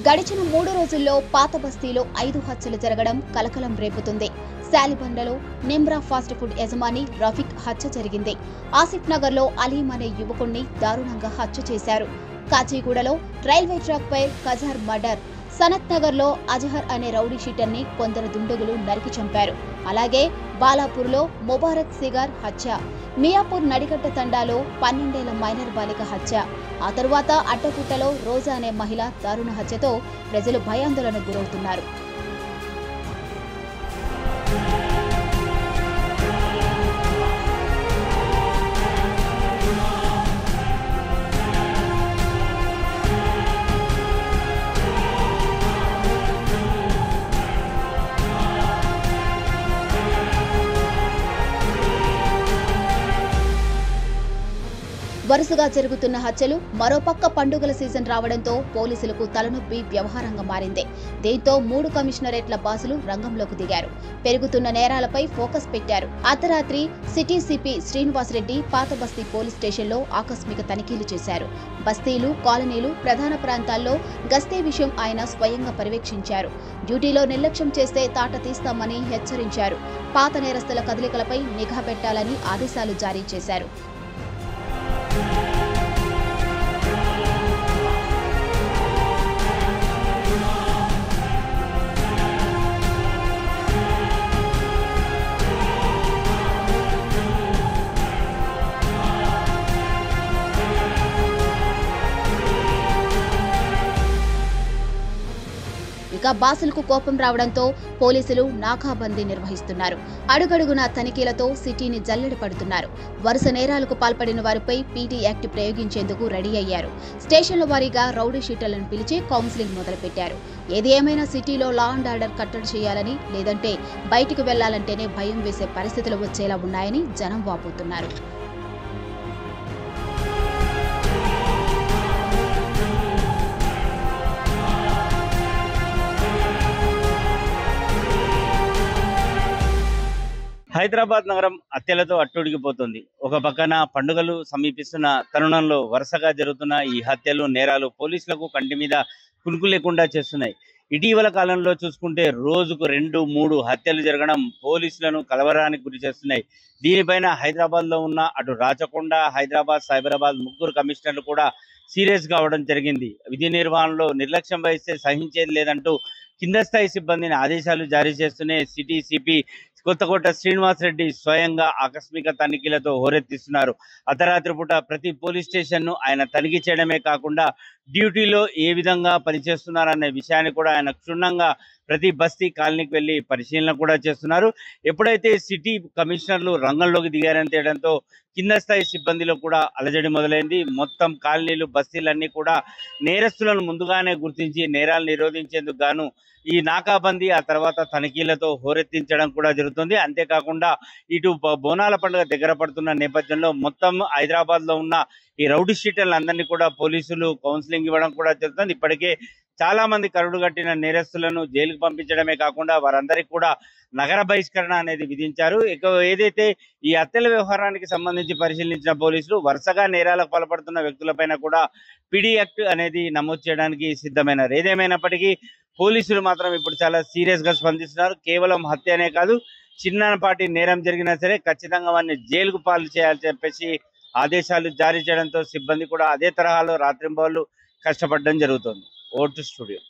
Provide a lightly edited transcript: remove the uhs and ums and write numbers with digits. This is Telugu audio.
గడిచిన 3 రోజుల్లో పాత బస్తీలో 5 హత్యలు జరగడం కలకలం రేపుతుంది. శాలిబండలో నిమ్రా ఫాస్ట్ ఫుడ్ యజమాని రఫీక్ హత్య జరిగింది. ఆసిఫ్ నగర్లో అలీం అనే యువకుణ్ణి దారుణంగా హత్య చేశారు. కాచిగూడలో రైల్వే ట్రాక్ పై కజార్ మర్డర్. సనత్ నగర్లో అజహర్ అనే రౌడీ షీటర్ని కొందరు దుండగులు నరికి చంపారు. అలాగే బాలాపూర్లో ముబారక్ సిగార్ హత్య. మియాపూర్ నడిగట్ట తండాలో 12 ఏళ్ల మైనర్ బాలిక హత్య. ఆ తరువాత అడ్డగుట్టలో రోజా అనే మహిళ దారుణ హత్యతో ప్రజలు భయాందోళనకు గురవుతున్నారు. వరుసగా జరుగుతున్న హత్యలు, మరోపక్క పండుగల సీజన్ రావడంతో పోలీసులకు తలనొప్పి వ్యవహారంగా మారింది. దీంతో 3 కమిషనరేట్ల బాసులు రంగంలోకి దిగారు. పెరుగుతున్న నేరాలపై ఫోకస్ పెట్టారు. అర్ధరాత్రి సిటీ సిపి శ్రీనివాసరెడ్డి పాత బస్తీ పోలీస్ స్టేషన్లో ఆకస్మిక తనిఖీలు చేశారు. బస్తీలు, కాలనీలు, ప్రధాన ప్రాంతాల్లో గస్తీ విషయం ఆయన స్వయంగా పర్యవేక్షించారు. డ్యూటీలో నిర్లక్ష్యం చేస్తే తాట తీస్తామని హెచ్చరించారు. పాత నేరస్తుల కదలికలపై నిఘా పెట్టాలని ఆదేశాలు జారీ చేశారు. ఇక బాసులకు కోపం రావడంతో పోలీసులు నాకాబందీ నిర్వహిస్తున్నారు. అడుగడుగునా తనిఖీలతో సిటీని జల్లెడ పడుతున్నారు. వరుస నేరాలకు పాల్పడిన వారిపై పీటీ యాక్ట్ ప్రయోగించేందుకు రెడీ అయ్యారు. స్టేషన్ల వారీగా రౌడీ షీటర్లను పిలిచి కౌన్సిలింగ్ మొదలుపెట్టారు. ఏది ఏమైనా సిటీలో లా అండ్ ఆర్డర్ కట్టడి చేయాలని, లేదంటే బయటికి వెళ్లాలంటేనే భయం వేసే పరిస్థితులు వచ్చేలా ఉన్నాయని జనం వాపోతున్నారు. హైదరాబాద్ నగరం హత్యలతో అట్టుడికిపోతుంది. ఒక పక్కన పండుగలు సమీపిస్తున్న తరుణంలో వరుసగా జరుగుతున్న ఈ హత్యలు, నేరాలు పోలీసులకు కంటి మీద కునుకు లేకుండా చేస్తున్నాయి. ఇటీవల కాలంలో చూసుకుంటే రోజుకు 2-3 హత్యలు జరగడం పోలీసులను కలవరానికి గురి చేస్తున్నాయి. దీనిపైన హైదరాబాద్లో ఉన్న అటు రాచకొండ, హైదరాబాద్, సైబరాబాద్ 3 కమిషనర్లు కూడా సీరియస్ కావడం జరిగింది. విధి నిర్వహణలో నిర్లక్ష్యం వహిస్తే సహించేది లేదంటూ కింద స్థాయి సిబ్బందిని ఆదేశాలు జారీ చేస్తూనే సిటీ సిపి కొత్తకోట శ్రీనివాసరెడ్డి స్వయంగా ఆకస్మిక తనిఖీలతో హోరెత్తిస్తున్నారు. అర్ధరాత్రి పూట ప్రతి పోలీస్ స్టేషన్ను ఆయన తనిఖీ చేయడమే కాకుండా డ్యూటీలో ఏ విధంగా పనిచేస్తున్నారనే విషయాన్ని కూడా ఆయన క్షుణ్ణంగా ప్రతి బస్తీ కాలనీకి వెళ్ళి పరిశీలన కూడా చేస్తున్నారు. ఎప్పుడైతే సిటీ కమిషనర్లు రంగంలోకి దిగారని తేయడంతో కింద స్థాయి సిబ్బందిలో కూడా అలజడి మొదలైంది. మొత్తం కాలనీలు, బస్తీలన్నీ కూడా నేరస్తులను ముందుగానే గుర్తించి నేరాలు నిరోధించేందుకు గాను ఈ నాకాబందీ, ఆ తర్వాత తనిఖీలతో హోరెత్తించడం కూడా జరుగుతుంది. అంతేకాకుండా ఇటు బోనాల పండుగ దగ్గర పడుతున్న నేపథ్యంలో మొత్తం హైదరాబాద్ లో ఉన్న ఈ రౌడీ షీటర్లందరినీ కూడా పోలీసులు కౌన్సిలింగ్ ఇవ్వడం కూడా జరుగుతుంది. ఇప్పటికే చాలా మంది కరుడు కట్టిన నేరస్తులను జైలుకు పంపించడమే కాకుండా వారందరికీ కూడా నగర బహిష్కరణ అనేది విధించారు. ఇక ఏదైతే ఈ హత్యల వ్యవహారానికి సంబంధించి పరిశీలించిన పోలీసులు వరుసగా నేరాలకు పాల్పడుతున్న వ్యక్తులపైన కూడా పీడీ యాక్ట్ అనేది నమోదు చేయడానికి సిద్ధమైనారు. ఏదేమైనప్పటికీ పోలీసులు మాత్రం ఇప్పుడు చాలా సీరియస్ గా స్పందిస్తున్నారు. కేవలం హత్య అనే కాదు, చిన్నపాటి నేరం జరిగినా సరే ఖచ్చితంగా వారిని జైలుకు పాలు చేయాలని చెప్పేసి ఆదేశాలు జారీ చేయడంతో సిబ్బంది కూడా అదే తరహాలో రాత్రింబవళ్లు కష్టపడడం జరుగుతుంది. Vote studio.